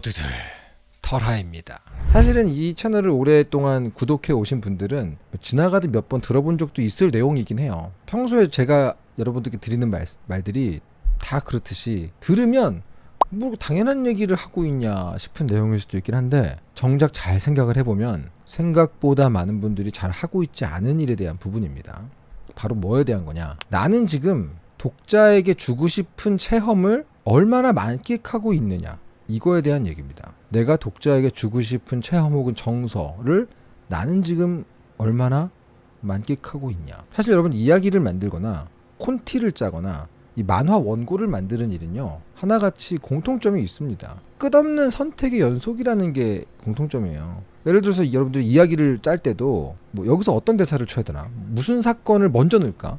모두들 털하입니다. 사실은 이 채널을 오랫동안 구독해 오신 분들은 지나가듯 몇 번 들어본 적도 있을 내용이긴 해요. 평소에 제가 여러분들께 드리는 말들이 다 그렇듯이 들으면 뭐 당연한 얘기를 하고 있냐 싶은 내용일 수도 있긴 한데, 정작 잘 생각을 해보면 생각보다 많은 분들이 잘 하고 있지 않은 일에 대한 부분입니다. 바로 뭐에 대한 거냐, 나는 지금 독자에게 주고 싶은 체험을 얼마나 만끽하고 있느냐, 이거에 대한 얘기입니다. 내가 독자에게 주고 싶은 체험 혹은 정서를 나는 지금 얼마나 만끽하고 있냐. 사실 여러분, 이야기를 만들거나 콘티를 짜거나 이 만화 원고를 만드는 일은요, 하나같이 공통점이 있습니다. 끝없는 선택의 연속이라는 게 공통점이에요. 예를 들어서 여러분들이 이야기를 짤 때도 뭐 여기서 어떤 대사를 쳐야 되나, 무슨 사건을 먼저 넣을까,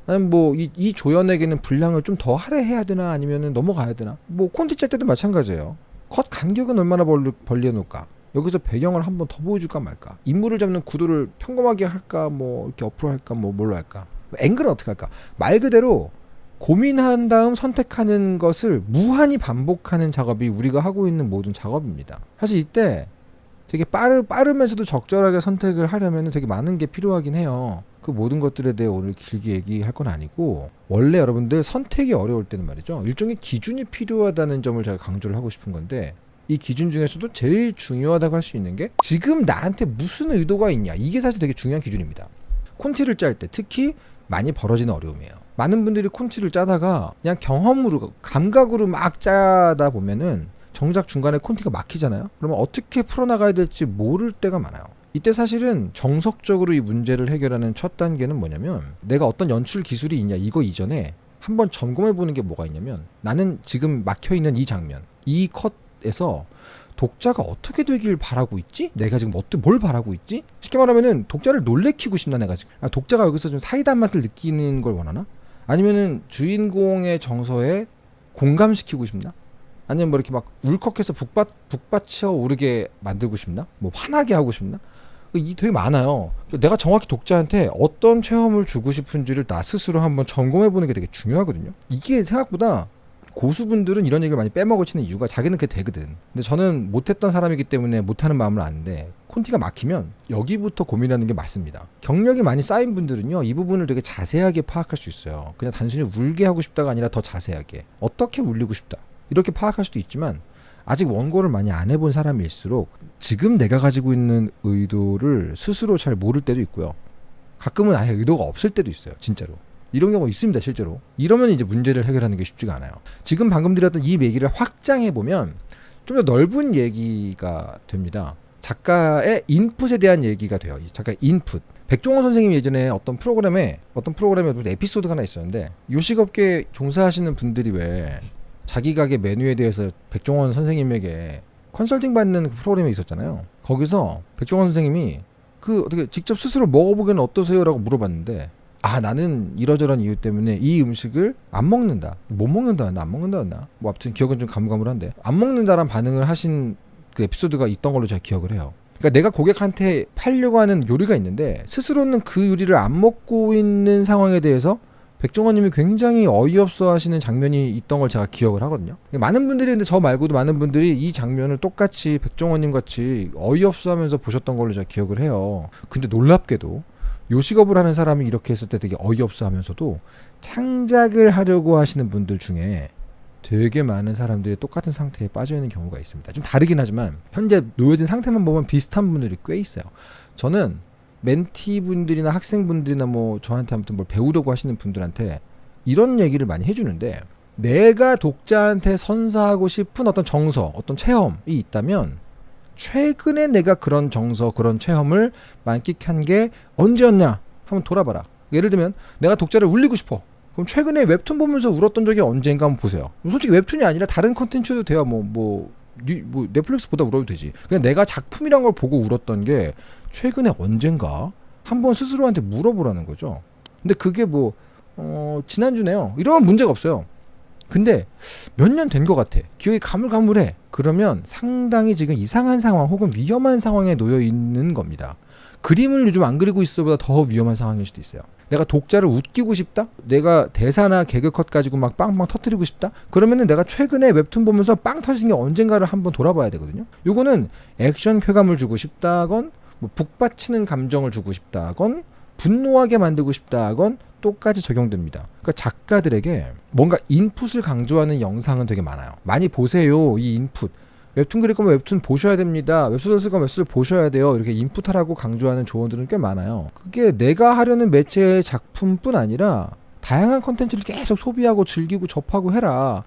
아니면 뭐 이 조연에게는 분량을 좀 더 할애해야 되나, 아니면 넘어가야 되나. 뭐 콘티 짤 때도 마찬가지예요. 컷 간격은 얼마나 벌려 놓을까, 여기서 배경을 한번 더 보여줄까 말까, 인물을 잡는 구도를 평범하게 할까, 뭐 이렇게 옆으로 할까, 뭐 뭘로 할까, 앵글은 어떻게 할까. 말 그대로 고민한 다음 선택하는 것을 무한히 반복하는 작업이 우리가 하고 있는 모든 작업입니다. 사실 이때 되게 빠르면서도 적절하게 선택을 하려면 되게 많은 게 필요하긴 해요. 그 모든 것들에 대해 오늘 길게 얘기할 건 아니고, 원래 여러분들 선택이 어려울 때는 말이죠, 일종의 기준이 필요하다는 점을 제가 강조를 하고 싶은 건데, 이 기준 중에서도 제일 중요하다고 할 수 있는 게 지금 나한테 무슨 의도가 있냐, 이게 사실 되게 중요한 기준입니다. 콘티를 짤 때 특히 많이 벌어지는 어려움이에요. 많은 분들이 콘티를 짜다가 그냥 경험으로, 감각으로 막 짜다 보면은 정작 중간에 콘티가 막히잖아요. 그러면 어떻게 풀어나가야 될지 모를 때가 많아요. 이때 사실은 정석적으로 이 문제를 해결하는 첫 단계는 뭐냐면, 내가 어떤 연출 기술이 있냐, 이거 이전에 한번 점검해 보는 게 뭐가 있냐면, 나는 지금 막혀있는 이 장면, 이 컷에서 독자가 어떻게 되길 바라고 있지? 내가 지금 뭘 바라고 있지? 쉽게 말하면은 독자를 놀래키고 싶나, 내가 지금. 독자가 여기서 좀 사이다 맛을 느끼는 걸 원하나? 아니면은 주인공의 정서에 공감시키고 싶나? 아니면 뭐 이렇게 막 울컥해서 북받쳐 오르게 만들고 싶나? 뭐 화나게 하고 싶나? 이 되게 많아요. 내가 정확히 독자한테 어떤 체험을 주고 싶은지를 나 스스로 한번 점검해보는 게 되게 중요하거든요. 이게 생각보다 고수분들은 이런 얘기를 많이 빼먹으시는 이유가 자기는 그게 되거든. 근데 저는 못했던 사람이기 때문에 못하는 마음을 아는데, 콘티가 막히면 여기부터 고민하는 게 맞습니다. 경력이 많이 쌓인 분들은요, 이 부분을 되게 자세하게 파악할 수 있어요. 그냥 단순히 울게 하고 싶다가 아니라 더 자세하게 어떻게 울리고 싶다, 이렇게 파악할 수도 있지만, 아직 원고를 많이 안 해본 사람일수록 지금 내가 가지고 있는 의도를 스스로 잘 모를 때도 있고요. 가끔은 아예 의도가 없을 때도 있어요. 진짜로. 이런 경우가 있습니다. 실제로. 이러면 이제 문제를 해결하는 게 쉽지가 않아요. 지금 방금 드렸던 이 얘기를 확장해보면 좀 더 넓은 얘기가 됩니다. 작가의 인풋에 대한 얘기가 돼요. 작가의 인풋. 백종원 선생님이 예전에 어떤 프로그램에 무슨 에피소드가 하나 있었는데, 요식업계 종사하시는 분들이 왜 자기 가게 메뉴에 대해서 백종원 선생님에게 컨설팅 받는 프로그램이 있었잖아요. 거기서 백종원 선생님이 어떻게 직접 스스로 먹어보기는 어떠세요? 라고 물어봤는데, 나는 이러저런 이유 때문에 이 음식을 안 먹는다. 못 먹는다였나 안 먹는다였나? 뭐 아무튼 기억은 좀 가물가물한데, 안 먹는다란 반응을 하신 그 에피소드가 있던 걸로 제가 기억을 해요. 그러니까 내가 고객한테 팔려고 하는 요리가 있는데 스스로는 그 요리를 안 먹고 있는 상황에 대해서 백종원님이 굉장히 어이없어 하시는 장면이 있던 걸 제가 기억을 하거든요. 많은 분들이, 근데 저 말고도 많은 분들이 이 장면을 똑같이 백종원님 같이 어이없어 하면서 보셨던 걸로 제가 기억을 해요. 근데 놀랍게도 요식업을 하는 사람이 이렇게 했을 때 되게 어이없어 하면서도 창작을 하려고 하시는 분들 중에 되게 많은 사람들이 똑같은 상태에 빠져 있는 경우가 있습니다. 좀 다르긴 하지만 현재 놓여진 상태만 보면 비슷한 분들이 꽤 있어요. 저는 멘티분들이나 학생분들이나 뭐 저한테 아무튼 뭘 배우려고 하시는 분들한테 이런 얘기를 많이 해주는데, 내가 독자한테 선사하고 싶은 어떤 정서, 어떤 체험이 있다면 최근에 내가 그런 정서, 그런 체험을 만끽한 게 언제였냐 한번 돌아봐라. 예를 들면 내가 독자를 울리고 싶어. 그럼 최근에 웹툰 보면서 울었던 적이 언젠가 한번 보세요. 솔직히 웹툰이 아니라 다른 컨텐츠도 돼요. 뭐 넷플릭스 보다 울어도 되지. 그냥 내가 작품이란 걸 보고 울었던 게 최근에 언젠가 한번 스스로한테 물어보라는 거죠. 근데 그게 지난주네요. 이러면 문제가 없어요. 근데 몇 년 된 것 같아. 기억이 가물가물해. 그러면 상당히 지금 이상한 상황 혹은 위험한 상황에 놓여 있는 겁니다. 그림을 요즘 안 그리고 있어보다 더 위험한 상황일 수도 있어요. 내가 독자를 웃기고 싶다? 내가 대사나 개그 컷 가지고 막 빵빵 터뜨리고 싶다? 그러면은 내가 최근에 웹툰 보면서 빵 터진 게 언젠가를 한번 돌아봐야 되거든요. 요거는 액션 쾌감을 주고 싶다건, 뭐 북받치는 감정을 주고 싶다건, 분노하게 만들고 싶다건 똑같이 적용됩니다. 그러니까 작가들에게 뭔가 인풋을 강조하는 영상은 되게 많아요. 많이 보세요. 이 인풋. 웹툰 그릴 거면 웹툰 보셔야 됩니다. 웹소설 쓸 거면 웹소설 보셔야 돼요. 이렇게 인풋하라고 강조하는 조언들은 꽤 많아요. 그게 내가 하려는 매체의 작품뿐 아니라 다양한 컨텐츠를 계속 소비하고 즐기고 접하고 해라.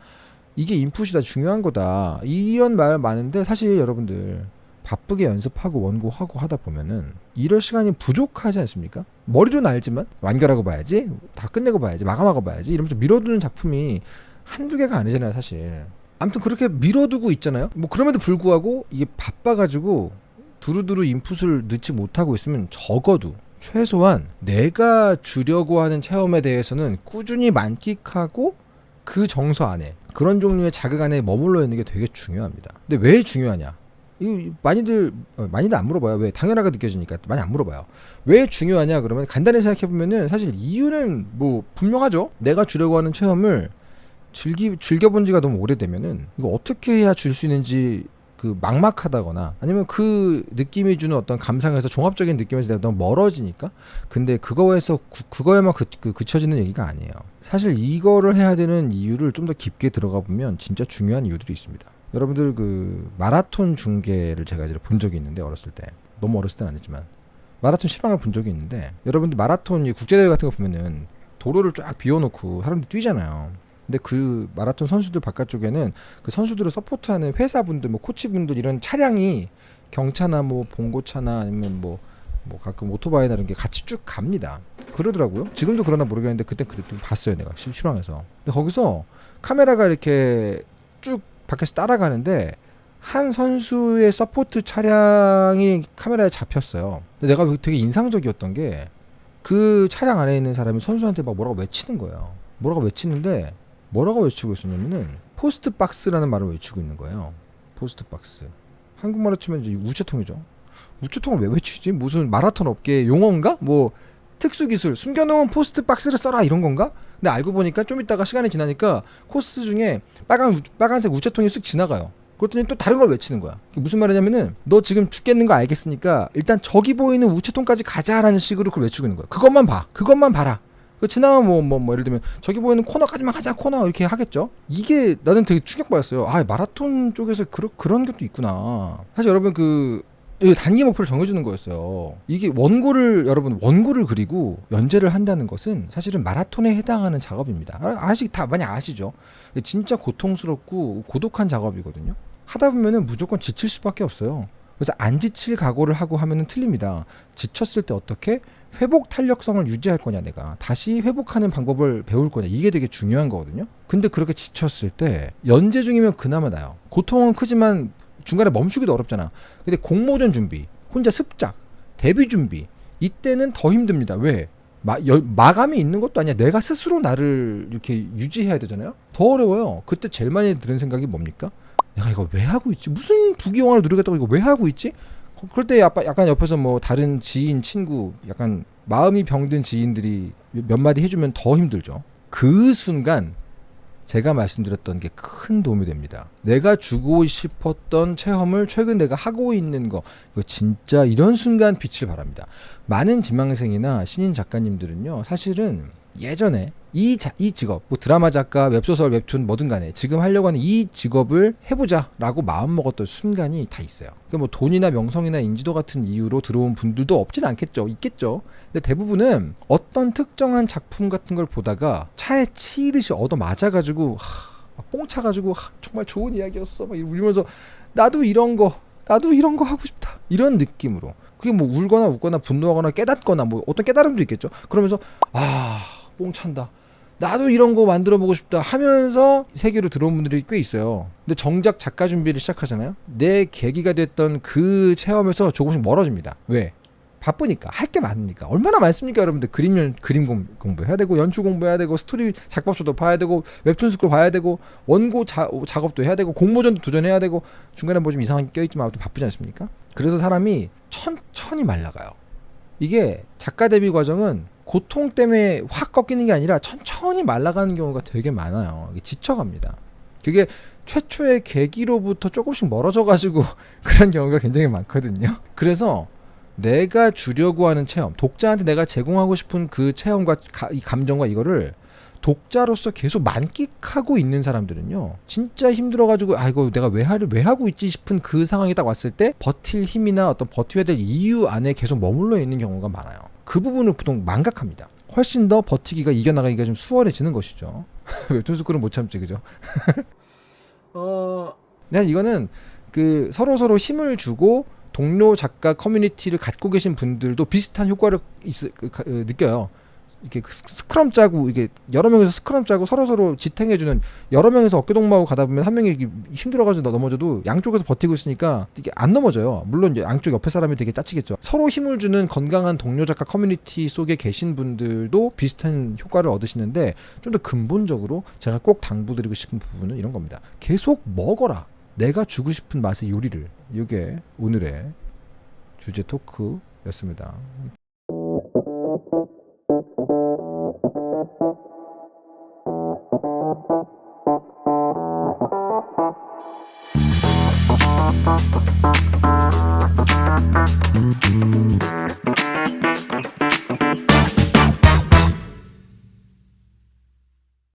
이게 인풋이다. 중요한 거다. 이런 말 많은데 사실 여러분들 바쁘게 연습하고 원고하고 하다 보면은 이럴 시간이 부족하지 않습니까? 머리로는 알지만 완결하고 봐야지, 다 끝내고 봐야지, 마감하고 봐야지 이러면서 미뤄두는 작품이 한두 개가 아니잖아요 사실. 아무튼 그렇게 미뤄두고 있잖아요. 뭐 그럼에도 불구하고 이게 바빠가지고 두루두루 인풋을 넣지 못하고 있으면 적어도 최소한 내가 주려고 하는 체험에 대해서는 꾸준히 만끽하고 그 정서 안에 그런 종류의 자극 안에 머물러 있는 게 되게 중요합니다. 근데 왜 중요하냐? 이 많이들 안 물어봐요. 왜? 당연하게 느껴지니까 많이 안 물어봐요. 왜 중요하냐? 그러면 간단히 생각해 보면은 사실 이유는 뭐 분명하죠. 내가 주려고 하는 체험을 즐겨본 지가 너무 오래되면은 이거 어떻게 해야 줄 수 있는지 그 막막하다거나 아니면 그 느낌이 주는 어떤 감상에서 종합적인 느낌에서 내가 너무 멀어지니까. 근데 그거에만 그쳐지는 얘기가 아니에요. 사실 이거를 해야 되는 이유를 좀 더 깊게 들어가 보면 진짜 중요한 이유들이 있습니다. 여러분들 그 마라톤 중계를 제가 이제 본 적이 있는데 어렸을 때, 너무 어렸을 때는 아니지만 마라톤 실황을 본 적이 있는데, 여러분들 마라톤 국제대회 같은 거 보면은 도로를 쫙 비워놓고 사람들이 뛰잖아요. 근데 그 마라톤 선수들 바깥쪽에는 그 선수들을 서포트하는 회사분들, 뭐 코치분들 이런 차량이 경차나 뭐 봉고차나 아니면 뭐 가끔 오토바이나 이런 게 같이 쭉 갑니다. 그러더라고요. 지금도 그러나 모르겠는데 그때 그랬더니 봤어요 내가 실황에서. 근데 거기서 카메라가 이렇게 쭉 밖에서 따라가는데 한 선수의 서포트 차량이 카메라에 잡혔어요. 근데 내가 되게 인상적이었던 게 그 차량 안에 있는 사람이 선수한테 막 뭐라고 외치는 거예요. 뭐라고 외치는데 뭐라고 외치고 있었냐면은 포스트 박스라는 말을 외치고 있는 거예요. 포스트 박스. 한국말로 치면 이제 우체통이죠. 우체통을 왜 외치지? 무슨 마라톤 업계 용어인가? 뭐 특수기술, 숨겨놓은 포스트 박스를 써라 이런 건가? 근데 알고 보니까 좀 있다가 시간이 지나니까 코스 중에 빨간색 우체통이 쓱 지나가요. 그랬더니 또 다른 걸 외치는 거야. 무슨 말이냐면은 너 지금 죽겠는 거 알겠으니까 일단 저기 보이는 우체통까지 가자라는 식으로 그걸 외치고 있는 거야. 그것만 봐. 그것만 봐라. 그 지나면 뭐 예를 들면 저기 보이는 코너까지만 가자 코너 이렇게 하겠죠. 이게 나는 되게 충격받았어요. 아 마라톤 쪽에서 그런 것도 있구나. 사실 여러분 그 단기 목표를 정해주는 거였어요. 이게 원고를 그리고 연재를 한다는 것은 사실은 마라톤에 해당하는 작업입니다. 다 많이 아시죠? 진짜 고통스럽고 고독한 작업이거든요. 하다 보면은 무조건 지칠 수밖에 없어요. 그래서 안 지칠 각오를 하고 하면은 틀립니다. 지쳤을 때 어떻게 회복 탄력성을 유지할 거냐, 내가 다시 회복하는 방법을 배울 거냐, 이게 되게 중요한 거거든요. 근데 그렇게 지쳤을 때 연재 중이면 그나마 나아요. 고통은 크지만 중간에 멈추기도 어렵잖아. 근데 공모전 준비, 혼자 습작, 데뷔 준비, 이때는 더 힘듭니다. 왜? 마감이 있는 것도 아니야. 내가 스스로 나를 이렇게 유지해야 되잖아요. 더 어려워요. 그때 제일 많이 드는 생각이 뭡니까? 내가 이거 왜 하고 있지? 무슨 부귀영화를 누리겠다고 이거 왜 하고 있지? 그럴 때 약간 옆에서 뭐 다른 지인, 친구, 약간 마음이 병든 지인들이 몇 마디 해주면 더 힘들죠. 그 순간 제가 말씀드렸던 게 큰 도움이 됩니다. 내가 주고 싶었던 체험을 최근 내가 하고 있는 거, 이거 진짜 이런 순간 빛을 발합니다. 많은 지망생이나 신인 작가님들은요, 사실은 예전에 이 직업, 뭐 드라마 작가, 웹소설, 웹툰 뭐든 간에 지금 하려고 하는 이 직업을 해보자라고 마음먹었던 순간이 다 있어요. 그러니까 뭐 돈이나 명성이나 인지도 같은 이유로 들어온 분들도 없진 않겠죠. 있겠죠. 근데 대부분은 어떤 특정한 작품 같은 걸 보다가 차에 치이듯이 얻어 맞아가지고 뽕 차가지고 정말 좋은 이야기였어 막 울면서 나도 이런 거 하고 싶다 이런 느낌으로, 그게 뭐 울거나 웃거나 분노하거나 깨닫거나 뭐 어떤 깨달음도 있겠죠. 그러면서 뽕 찬다, 나도 이런 거 만들어 보고 싶다 하면서 세계로 들어온 분들이 꽤 있어요. 근데 정작 작가 준비를 시작하잖아요. 내 계기가 됐던 그 체험에서 조금씩 멀어집니다. 왜? 바쁘니까 할 게 많으니까 얼마나 많습니까 여러분들. 그림 공부해야 되고 연출 공부해야 되고 스토리 작법서도 봐야 되고 웹툰 스쿨 봐야 되고 원고 작업도 해야 되고 공모전도 도전해야 되고 중간에 뭐 좀 이상한 게 껴있지만 아무튼 바쁘지 않습니까? 그래서 사람이 천천히 말라가요. 이게 작가 데뷔 과정은 고통 때문에 확 꺾이는 게 아니라 천천히 말라가는 경우가 되게 많아요. 이게 지쳐갑니다. 그게 최초의 계기로부터 조금씩 멀어져가지고 그런 경우가 굉장히 많거든요. 그래서 내가 주려고 하는 체험, 독자한테 내가 제공하고 싶은 그 체험과 이 감정과 이거를 독자로서 계속 만끽하고 있는 사람들은요, 진짜 힘들어가지고 이거 내가 왜 하고 있지 싶은 그 상황이 딱 왔을 때 버틸 힘이나 어떤 버텨야 될 이유 안에 계속 머물러 있는 경우가 많아요. 그 부분을 보통 망각합니다. 훨씬 더 버티기가, 이겨나가기가 좀 수월해지는 것이죠. 웹툰스쿨은 못 참지, 그죠? 이거는 그 서로 힘을 주고 동료 작가 커뮤니티를 갖고 계신 분들도 비슷한 효과를 느껴요. 이렇게 스크럼 짜고, 이게 여러 명이서 스크럼 짜고 서로 지탱해주는, 여러 명이서 어깨동무하고 가다 보면 한 명이 힘들어가지고 넘어져도 양쪽에서 버티고 있으니까 이게 안 넘어져요. 물론 이제 양쪽 옆에 사람이 되게 짜치겠죠. 서로 힘을 주는 건강한 동료 작가 커뮤니티 속에 계신 분들도 비슷한 효과를 얻으시는데, 좀 더 근본적으로 제가 꼭 당부드리고 싶은 부분은 이런 겁니다. 계속 먹어라. 내가 주고 싶은 맛의 요리를. 이게 오늘의 주제 토크였습니다.